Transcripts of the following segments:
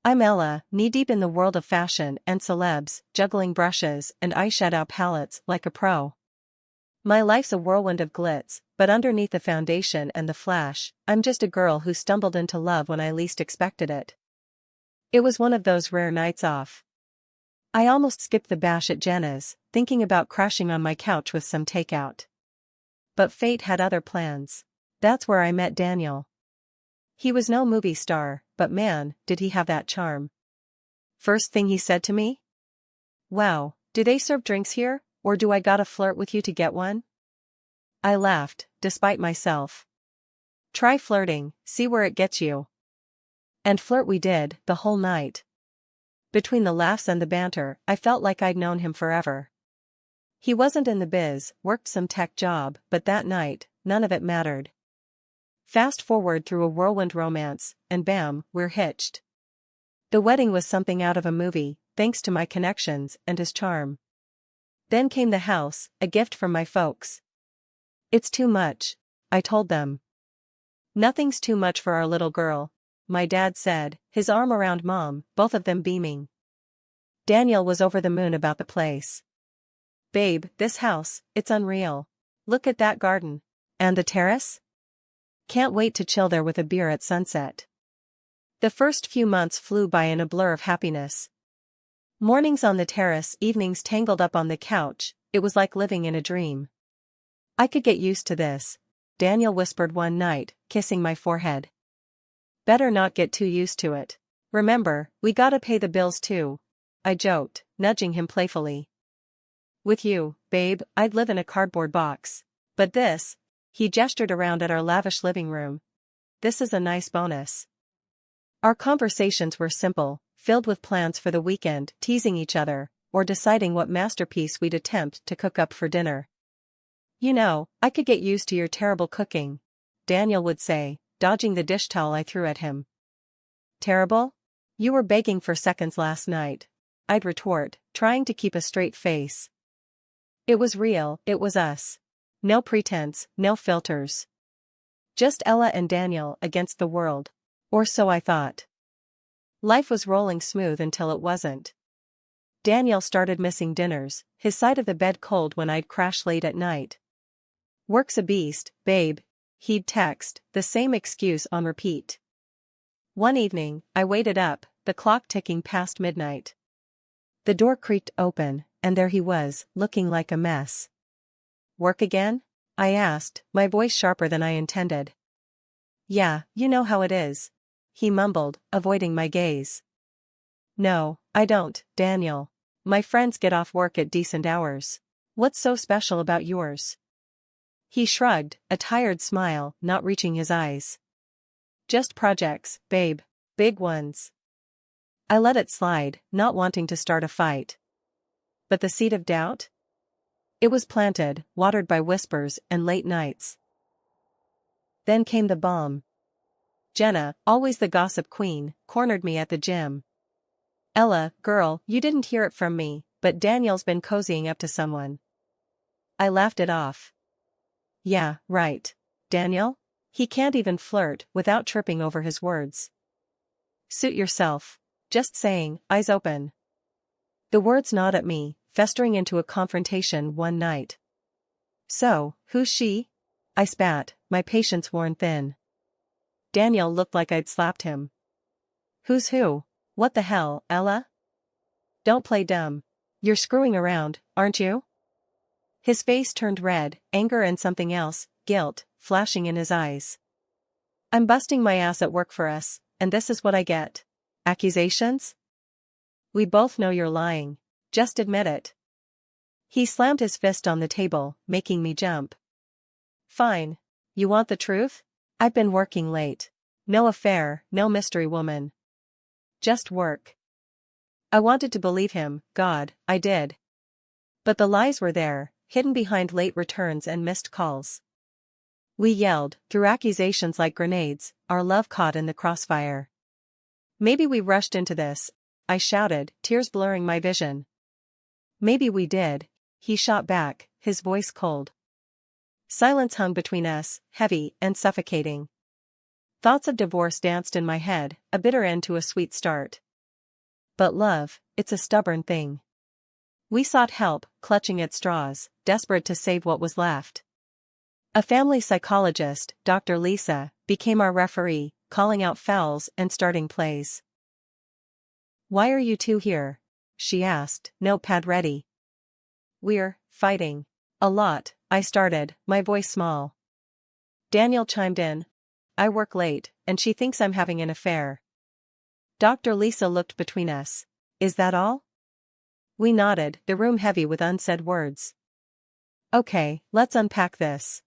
I'm Ella, knee-deep in the world of fashion and celebs, juggling brushes and eyeshadow palettes like a pro. My life's a whirlwind of glitz, but underneath the foundation and the flash, I'm just a girl who stumbled into love when I least expected it. It was one of those rare nights off. I almost skipped the bash at Jenna's, thinking about crashing on my couch with some takeout. But fate had other plans. That's where I met Daniel. He was no movie star, but man, did he have that charm. First thing he said to me? "Wow, do they serve drinks here, or do I gotta flirt with you to get one?" I laughed, despite myself. Try flirting, see where it gets you. And flirt we did, the whole night. Between the laughs and the banter, I felt like I'd known him forever. He wasn't in the biz, worked some tech job, but that night, none of it mattered. Fast forward through a whirlwind romance, and bam, we're hitched. The wedding was something out of a movie, thanks to my connections and his charm. Then came the house, a gift from my folks. "It's too much," I told them. "Nothing's too much for our little girl," my dad said, his arm around Mom, both of them beaming. Daniel was over the moon about the place. "Babe, this house, it's unreal. Look at that garden. And the terrace? Can't wait to chill there with a beer at sunset." The first few months flew by in a blur of happiness. Mornings on the terrace, evenings tangled up on the couch, it was like living in a dream. "I could get used to this," Daniel whispered one night, kissing my forehead. "Better not get too used to it. Remember, we gotta pay the bills too," I joked, nudging him playfully. "With you, babe, I'd live in a cardboard box. But this," he gestured around at our lavish living room, "this is a nice bonus." Our conversations were simple, filled with plans for the weekend, teasing each other, or deciding what masterpiece we'd attempt to cook up for dinner. "You know, I could get used to your terrible cooking," Daniel would say, dodging the dish towel I threw at him. "Terrible? You were begging for seconds last night," I'd retort, trying to keep a straight face. It was real, it was us. No pretense, no filters. Just Ella and Daniel against the world. Or so I thought. Life was rolling smooth until it wasn't. Daniel started missing dinners, his side of the bed cold when I'd crash late at night. "Work's a beast, babe," he'd text, the same excuse on repeat. One evening, I waited up, the clock ticking past midnight. The door creaked open, and there he was, looking like a mess. "Work again?" I asked, my voice sharper than I intended. "Yeah, you know how it is," he mumbled, avoiding my gaze. "No, I don't, Daniel. My friends get off work at decent hours. What's so special about yours?" He shrugged, a tired smile not reaching his eyes. "Just projects, babe. Big ones." I let it slide, not wanting to start a fight. But the seed of doubt? It was planted, watered by whispers and late nights. Then came the bomb. Jenna, always the gossip queen, cornered me at the gym. "Ella, girl, you didn't hear it from me, but Daniel's been cozying up to someone." I laughed it off. "Yeah, right. Daniel? He can't even flirt without tripping over his words." "Suit yourself. Just saying, eyes open." The words gnawed at me, festering into a confrontation one night. "So, who's she?" I spat, my patience worn thin. Daniel looked like I'd slapped him. "Who's who? What the hell, Ella? Don't play dumb. You're screwing around, aren't you?" His face turned red, anger and something else, guilt, flashing in his eyes. "I'm busting my ass at work for us, and this is what I get. Accusations? We both know you're lying. Just admit it." He slammed his fist on the table, making me jump. "Fine. You want the truth? I've been working late. No affair, no mystery woman. Just work." I wanted to believe him, God, I did. But the lies were there, hidden behind late returns and missed calls. We yelled, threw accusations like grenades, our love caught in the crossfire. "Maybe we rushed into this," I shouted, tears blurring my vision. "Maybe we did," he shot back, his voice cold. Silence hung between us, heavy and suffocating. Thoughts of divorce danced in my head, a bitter end to a sweet start. But love, it's a stubborn thing. We sought help, clutching at straws, desperate to save what was left. A family psychologist, Dr. Lisa, became our referee, calling out fouls and starting plays. "Why are you two here?" she asked, notepad ready. "We're fighting. A lot," I started, my voice small. Daniel chimed in. "I work late, and she thinks I'm having an affair." Dr. Lisa looked between us. "Is that all?" We nodded, the room heavy with unsaid words. "Okay, let's unpack this.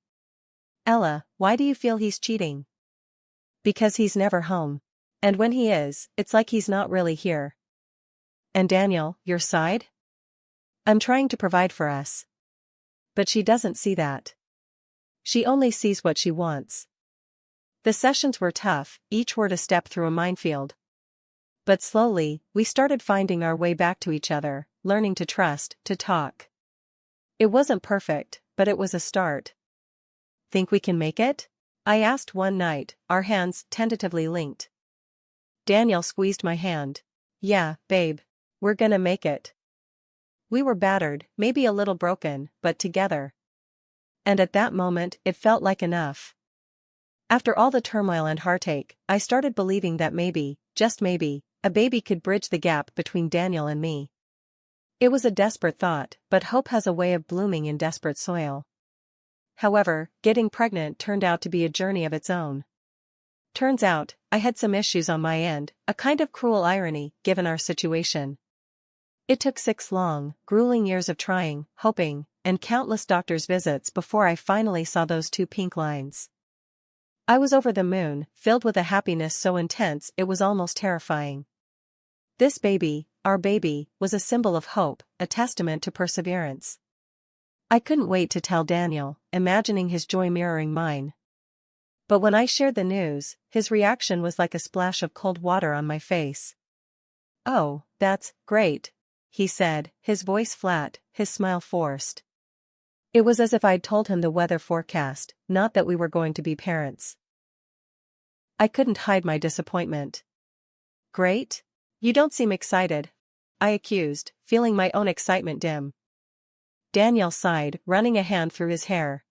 Ella, why do you feel he's cheating?" "Because he's never home. And when he is, it's like he's not really here." "And Daniel, your side?" "I'm trying to provide for us." "But she doesn't see that. She only sees what she wants." The sessions were tough, each word a step through a minefield. But slowly, we started finding our way back to each other, learning to trust, to talk. It wasn't perfect, but it was a start. "Think we can make it?" I asked one night, our hands tentatively linked. Daniel squeezed my hand. "Yeah, babe. We're gonna make it." We were battered, maybe a little broken, but together. And at that moment, it felt like enough. After all the turmoil and heartache, I started believing that maybe, just maybe, a baby could bridge the gap between Daniel and me. It was a desperate thought, but hope has a way of blooming in desperate soil. However, getting pregnant turned out to be a journey of its own. Turns out, I had some issues on my end, a kind of cruel irony, given our situation. It took 6 long, grueling years of trying, hoping, and countless doctor's visits before I finally saw those 2 pink lines. I was over the moon, filled with a happiness so intense it was almost terrifying. This baby, our baby, was a symbol of hope, a testament to perseverance. I couldn't wait to tell Daniel, imagining his joy mirroring mine. But when I shared the news, his reaction was like a splash of cold water on my face. "Oh, that's great," he said, his voice flat, his smile forced. It was as if I'd told him the weather forecast, not that we were going to be parents. I couldn't hide my disappointment. "Great? You don't seem excited," I accused, feeling my own excitement dim. Daniel sighed, running a hand through his hair.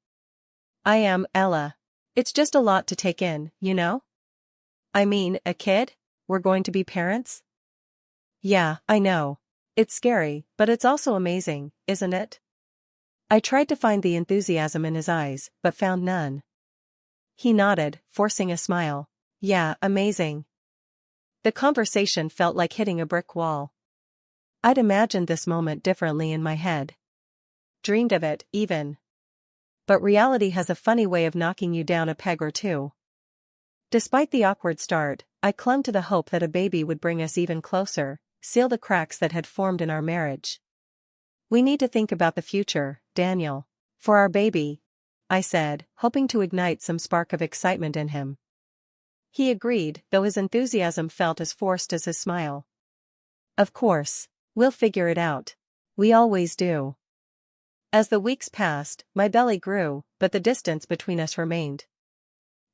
"I am, Ella. It's just a lot to take in, you know? I mean, a kid? We're going to be parents?" "Yeah, I know. It's scary, but it's also amazing, isn't it?" I tried to find the enthusiasm in his eyes, but found none. He nodded, forcing a smile. "Yeah, amazing." The conversation felt like hitting a brick wall. I'd imagined this moment differently in my head. Dreamed of it, even. But reality has a funny way of knocking you down a peg or two. Despite the awkward start, I clung to the hope that a baby would bring us even closer, seal the cracks that had formed in our marriage. "We need to think about the future, Daniel. For our baby," I said, hoping to ignite some spark of excitement in him. He agreed, though his enthusiasm felt as forced as his smile. "Of course. We'll figure it out. We always do." As the weeks passed, my belly grew, but the distance between us remained.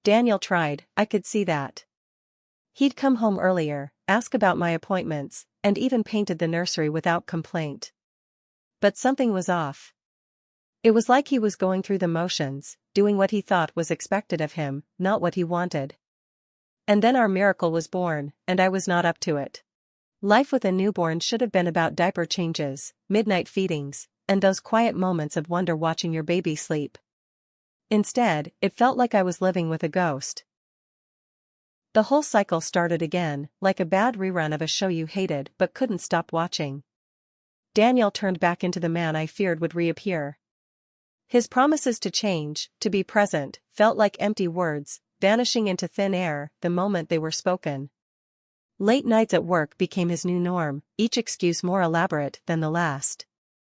Daniel tried, I could see that. He'd come home earlier, ask about my appointments, and even painted the nursery without complaint. But something was off. It was like he was going through the motions, doing what he thought was expected of him, not what he wanted. And then our miracle was born, and I was not up to it. Life with a newborn should have been about diaper changes, midnight feedings, and those quiet moments of wonder watching your baby sleep. Instead, it felt like I was living with a ghost. The whole cycle started again, like a bad rerun of a show you hated but couldn't stop watching. Daniel turned back into the man I feared would reappear. His promises to change, to be present, felt like empty words, vanishing into thin air the moment they were spoken. Late nights at work became his new norm, each excuse more elaborate than the last.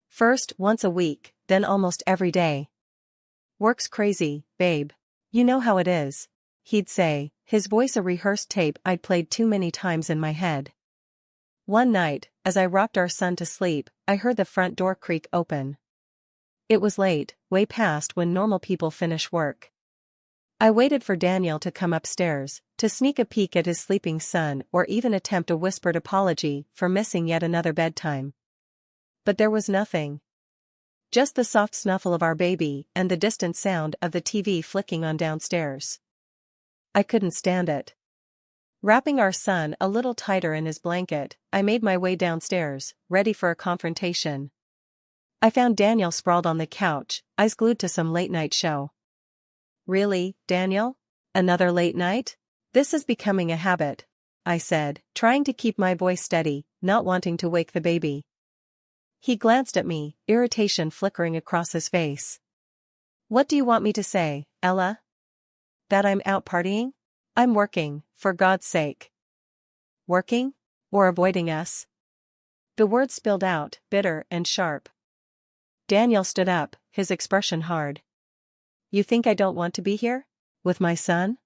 First once a week, then almost every day. "Work's crazy, babe. You know how it is," he'd say, his voice a rehearsed tape I'd played too many times in my head. One night, as I rocked our son to sleep, I heard the front door creak open. It was late, way past when normal people finish work. I waited for Daniel to come upstairs, to sneak a peek at his sleeping son or even attempt a whispered apology for missing yet another bedtime. But there was nothing. Just the soft snuffle of our baby and the distant sound of the TV flicking on downstairs. I couldn't stand it. Wrapping our son a little tighter in his blanket, I made my way downstairs, ready for a confrontation. I found Daniel sprawled on the couch, eyes glued to some late-night show. "Really, Daniel? Another late night? This is becoming a habit," I said, trying to keep my voice steady, not wanting to wake the baby. He glanced at me, irritation flickering across his face. "What do you want me to say, Ella? That I'm out partying? I'm working, for God's sake." "Working? Or avoiding us?" The words spilled out, bitter and sharp. Daniel stood up, his expression hard. "You think I don't want to be here? With my son?"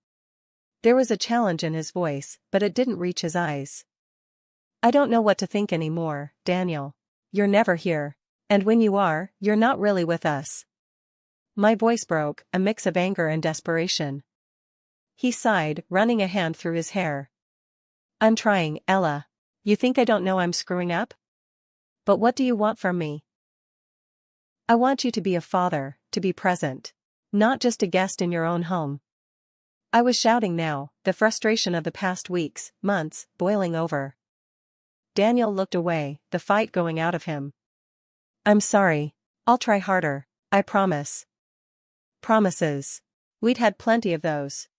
There was a challenge in his voice, but it didn't reach his eyes. "I don't know what to think anymore, Daniel. You're never here. And when you are, you're not really with us." My voice broke, a mix of anger and desperation. He sighed, running a hand through his hair. "I'm trying, Ella. You think I don't know I'm screwing up? But what do you want from me?" "I want you to be a father, to be present. Not just a guest in your own home." I was shouting now, the frustration of the past weeks, months, boiling over. Daniel looked away, the fight going out of him. "I'm sorry. I'll try harder, I promise." Promises. We'd had plenty of those.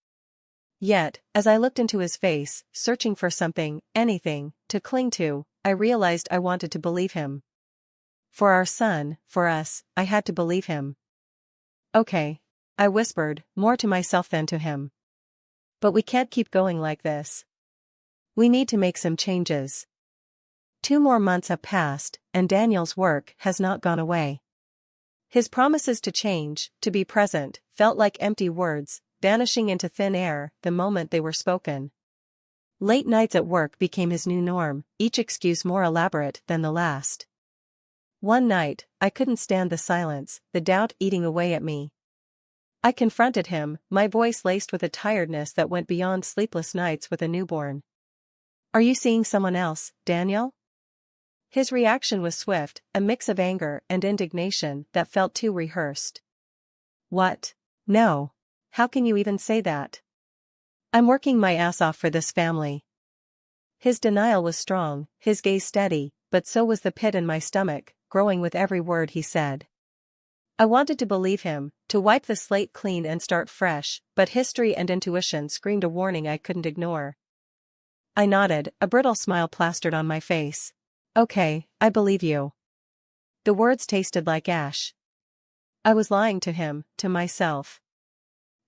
Yet, as I looked into his face, searching for something, anything, to cling to, I realized I wanted to believe him. For our son, for us, I had to believe him. "Okay," I whispered, more to myself than to him. "But we can't keep going like this. We need to make some changes." 2 more months have passed, and Daniel's work has not gone away. His promises to change, to be present, felt like empty words, vanishing into thin air the moment they were spoken. Late nights at work became his new norm, each excuse more elaborate than the last. One night, I couldn't stand the silence, the doubt eating away at me. I confronted him, my voice laced with a tiredness that went beyond sleepless nights with a newborn. "Are you seeing someone else, Daniel?" His reaction was swift, a mix of anger and indignation that felt too rehearsed. "What? No. How can you even say that? I'm working my ass off for this family." His denial was strong, his gaze steady, but so was the pit in my stomach, growing with every word he said. I wanted to believe him, to wipe the slate clean and start fresh, but history and intuition screamed a warning I couldn't ignore. I nodded, a brittle smile plastered on my face. "Okay, I believe you." The words tasted like ash. I was lying to him, to myself.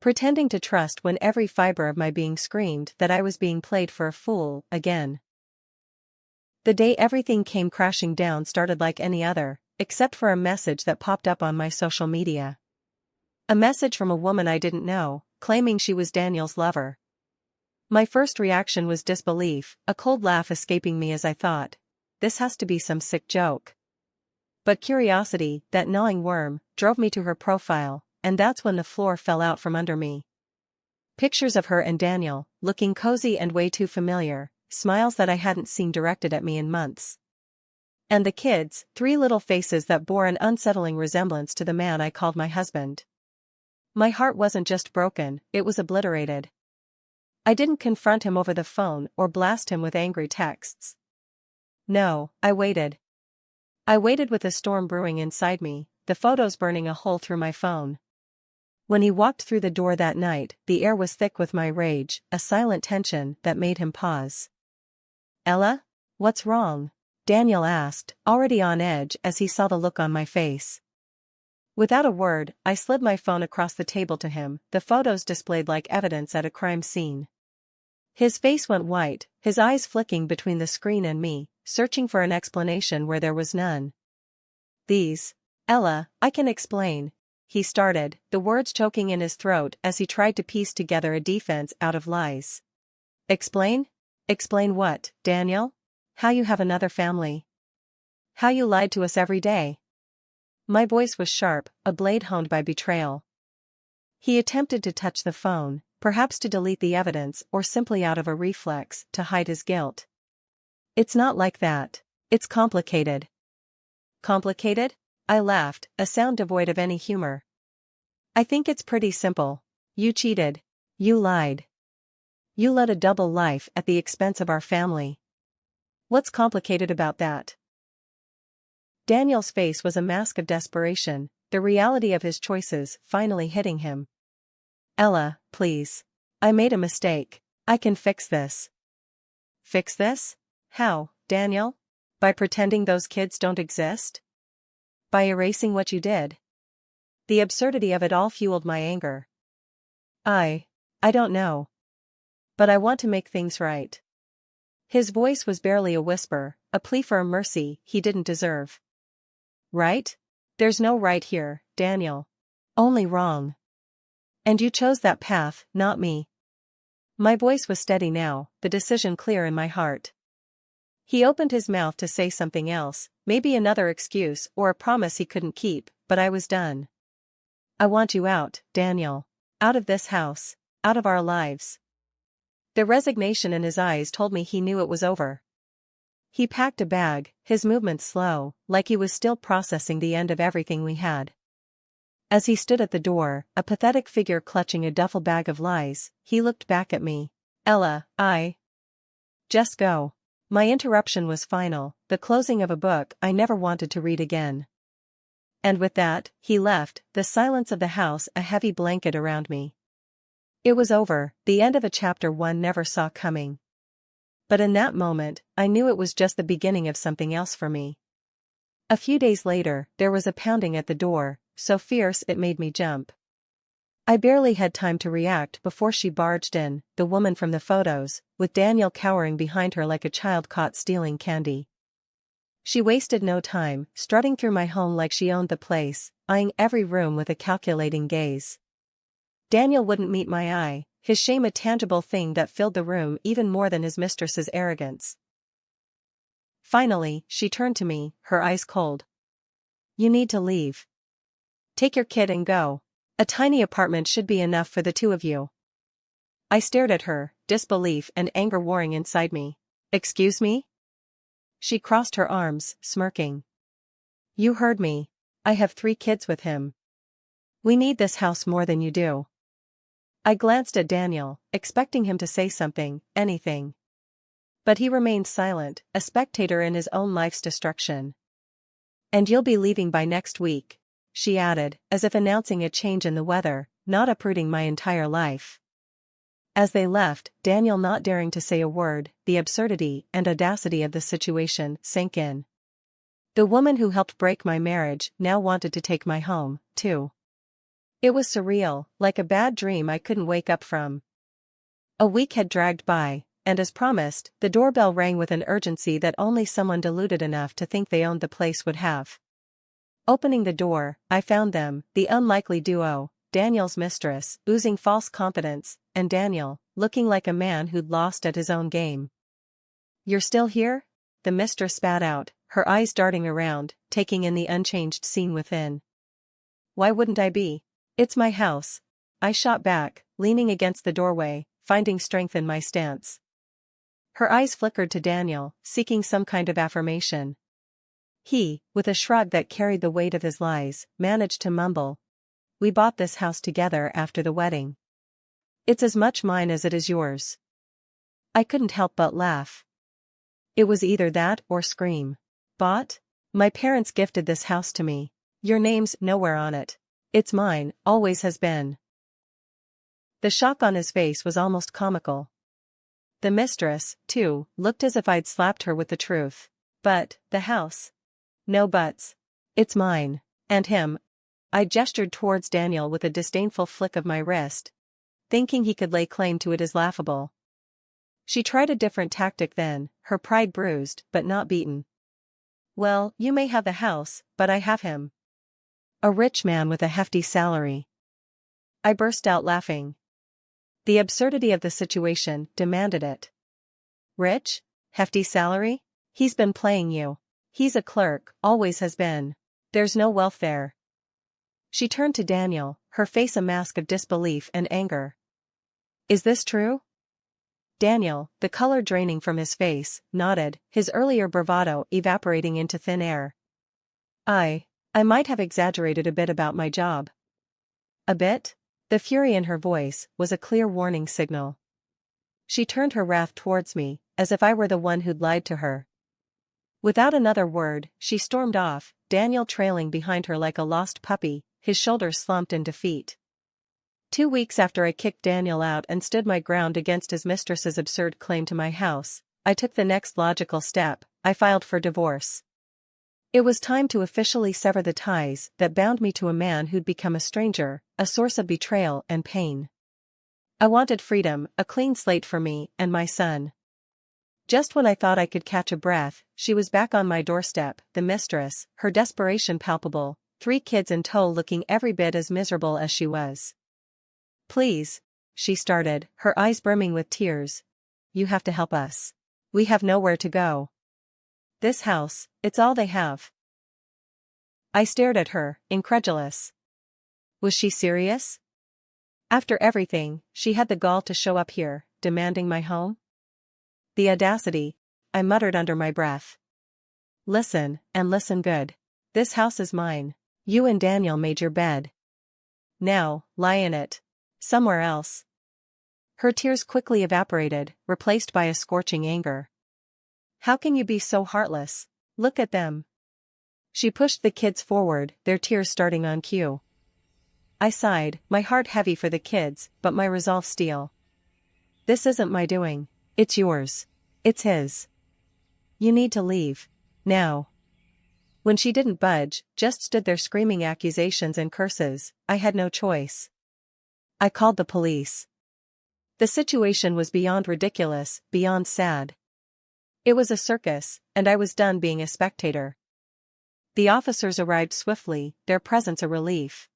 Pretending to trust when every fiber of my being screamed that I was being played for a fool, again. The day everything came crashing down started like any other, except for a message that popped up on my social media. A message from a woman I didn't know, claiming she was Daniel's lover. My first reaction was disbelief, a cold laugh escaping me as I thought, this has to be some sick joke. But curiosity, that gnawing worm, drove me to her profile, and that's when the floor fell out from under me. Pictures of her and Daniel, looking cozy and way too familiar, smiles that I hadn't seen directed at me in months. And the kids, 3 little faces that bore an unsettling resemblance to the man I called my husband. My heart wasn't just broken, it was obliterated. I didn't confront him over the phone or blast him with angry texts. No, I waited. I waited with a storm brewing inside me, the photos burning a hole through my phone. When he walked through the door that night, the air was thick with my rage, a silent tension that made him pause. "Ella? What's wrong?" Daniel asked, already on edge as he saw the look on my face. Without a word, I slid my phone across the table to him, the photos displayed like evidence at a crime scene. His face went white, his eyes flicking between the screen and me, searching for an explanation where there was none. "Ella, I can explain," he started, the words choking in his throat as he tried to piece together a defense out of lies. "Explain? Explain what, Daniel? How you have another family? How you lied to us every day?" My voice was sharp, a blade honed by betrayal. He attempted to touch the phone, perhaps to delete the evidence or simply out of a reflex to hide his guilt. It's not like that. It's complicated. Complicated? I laughed, a sound devoid of any humor. I think it's pretty simple. You cheated. You lied. You led a double life at the expense of our family. What's complicated about that? Daniel's face was a mask of desperation, the reality of his choices finally hitting him. Ella, please. I made a mistake. I can fix this. Fix this? How, Daniel? By pretending those kids don't exist? By erasing what you did? The absurdity of it all fueled my anger. I don't know. But I want to make things right. His voice was barely a whisper, a plea for a mercy he didn't deserve. Right? There's no right here, Daniel. Only wrong. And you chose that path, not me. My voice was steady now, the decision clear in my heart. He opened his mouth to say something else, maybe another excuse or a promise he couldn't keep, but I was done. I want you out, Daniel. Out of this house. Out of our lives. The resignation in his eyes told me he knew it was over. He packed a bag, his movements slow, like he was still processing the end of everything we had. As he stood at the door, a pathetic figure clutching a duffel bag of lies, he looked back at me. Ella, just go. My interruption was final, the closing of a book I never wanted to read again. And with that, he left, the silence of the house a heavy blanket around me. It was over, the end of a chapter one never saw coming. But in that moment, I knew it was just the beginning of something else for me. A few days later, there was a pounding at the door, so fierce it made me jump. I barely had time to react before she barged in, the woman from the photos, with Daniel cowering behind her like a child caught stealing candy. She wasted no time, strutting through my home like she owned the place, eyeing every room with a calculating gaze. Daniel wouldn't meet my eye, his shame a tangible thing that filled the room even more than his mistress's arrogance. Finally, she turned to me, her eyes cold. You need to leave. Take your kid and go. A tiny apartment should be enough for the two of you. I stared at her, disbelief and anger warring inside me. Excuse me? She crossed her arms, smirking. You heard me. I have 3 kids with him. We need this house more than you do. I glanced at Daniel, expecting him to say something, anything. But he remained silent, a spectator in his own life's destruction. And you'll be leaving by next week, she added, as if announcing a change in the weather, not uprooting my entire life. As they left, Daniel not daring to say a word, the absurdity and audacity of the situation sank in. The woman who helped break my marriage now wanted to take my home, too. It was surreal, like a bad dream I couldn't wake up from. A week had dragged by, and as promised, the doorbell rang with an urgency that only someone deluded enough to think they owned the place would have. Opening the door, I found them, the unlikely duo, Daniel's mistress, oozing false confidence, and Daniel, looking like a man who'd lost at his own game. You're still here? The mistress spat out, her eyes darting around, taking in the unchanged scene within. Why wouldn't I be? It's my house. I shot back, leaning against the doorway, finding strength in my stance. Her eyes flickered to Daniel, seeking some kind of affirmation. He, with a shrug that carried the weight of his lies, managed to mumble. We bought this house together after the wedding. It's as much mine as it is yours. I couldn't help but laugh. It was either that or scream. Bought? My parents gifted this house to me. Your name's nowhere on it. It's mine, always has been. The shock on his face was almost comical. The mistress, too, looked as if I'd slapped her with the truth. But, the house? No buts. It's mine. And him. I gestured towards Daniel with a disdainful flick of my wrist. Thinking he could lay claim to it is laughable. She tried a different tactic then, her pride bruised, but not beaten. Well, you may have the house, but I have him. A rich man with a hefty salary. I burst out laughing. The absurdity of the situation demanded it. Rich? Hefty salary? He's been playing you. He's a clerk, always has been. There's no wealth there. She turned to Daniel, her face a mask of disbelief and anger. Is this true? Daniel, the color draining from his face, nodded, his earlier bravado evaporating into thin air. I might have exaggerated a bit about my job. A bit? The fury in her voice was a clear warning signal. She turned her wrath towards me, as if I were the one who'd lied to her. Without another word, she stormed off, Daniel trailing behind her like a lost puppy, his shoulders slumped in defeat. 2 weeks after I kicked Daniel out and stood my ground against his mistress's absurd claim to my house, I took the next logical step. I filed for divorce. It was time to officially sever the ties that bound me to a man who'd become a stranger, a source of betrayal and pain. I wanted freedom, a clean slate for me and my son. Just when I thought I could catch a breath, she was back on my doorstep, the mistress, her desperation palpable, 3 kids in tow looking every bit as miserable as she was. Please, she started, her eyes brimming with tears. You have to help us. We have nowhere to go. This house, it's all they have. I stared at her, incredulous. Was she serious? After everything, she had the gall to show up here, demanding my home? The audacity, I muttered under my breath. Listen, and listen good. This house is mine. You and Daniel made your bed. Now, lie in it. Somewhere else. Her tears quickly evaporated, replaced by a scorching anger. How can you be so heartless? Look at them. She pushed the kids forward, their tears starting on cue. I sighed, my heart heavy for the kids, but my resolve steel. This isn't my doing. It's yours. It's his. You need to leave. Now. When she didn't budge, just stood there screaming accusations and curses, I had no choice. I called the police. The situation was beyond ridiculous, beyond sad. It was a circus, and I was done being a spectator. The officers arrived swiftly, their presence a relief.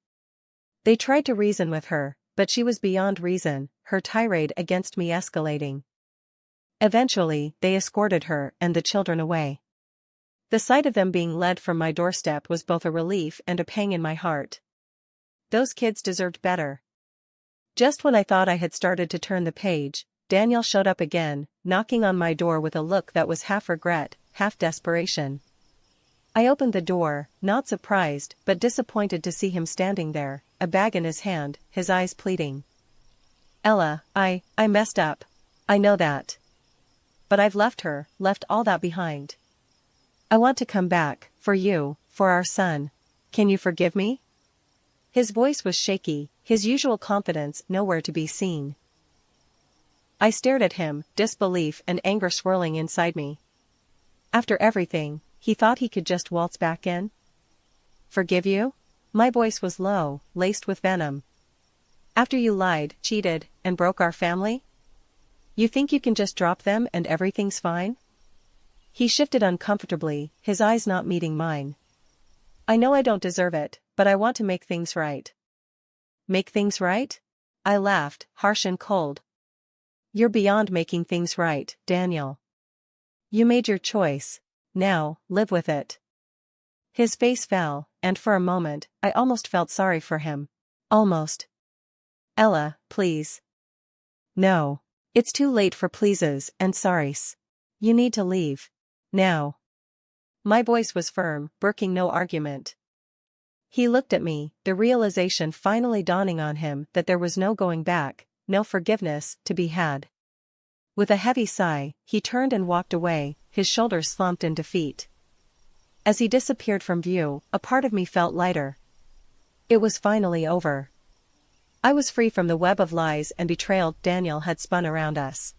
They tried to reason with her, but she was beyond reason, her tirade against me escalating. Eventually, they escorted her and the children away. The sight of them being led from my doorstep was both a relief and a pang in my heart. Those kids deserved better. Just when I thought I had started to turn the page, Daniel showed up again, knocking on my door with a look that was half regret, half desperation. I opened the door, not surprised but disappointed to see him standing there, a bag in his hand, his eyes pleading. Ella, I messed up. I know that. But I've left her, left all that behind. I want to come back, for you, for our son. Can you forgive me? His voice was shaky, his usual confidence nowhere to be seen. I stared at him, disbelief and anger swirling inside me. After everything, he thought he could just waltz back in? Forgive you? My voice was low, laced with venom. After you lied, cheated, and broke our family? You think you can just drop them and everything's fine? He shifted uncomfortably, his eyes not meeting mine. I know I don't deserve it, but I want to make things right. Make things right? I laughed, harsh and cold. You're beyond making things right, Daniel. You made your choice. Now, live with it. His face fell, and for a moment, I almost felt sorry for him. Almost. Ella, please. No. It's too late for pleases and sorries. You need to leave. Now. My voice was firm, brooking no argument. He looked at me, the realization finally dawning on him that there was no going back, no forgiveness to be had. With a heavy sigh, he turned and walked away, his shoulders slumped in defeat. As he disappeared from view, a part of me felt lighter. It was finally over. I was free from the web of lies and betrayal Daniel had spun around us.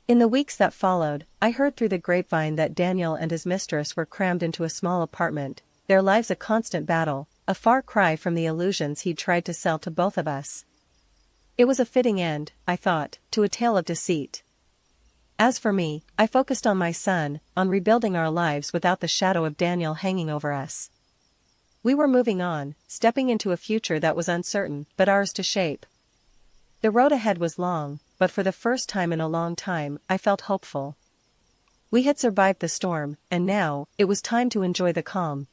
In the weeks that followed, I heard through the grapevine that Daniel and his mistress were crammed into a small apartment, their lives a constant battle, a far cry from the illusions he'd tried to sell to both of us. It was a fitting end, I thought, to a tale of deceit. As for me, I focused on my son, on rebuilding our lives without the shadow of Daniel hanging over us. We were moving on, stepping into a future that was uncertain but ours to shape. The road ahead was long, but for the first time in a long time, I felt hopeful. We had survived the storm, and now, it was time to enjoy the calm.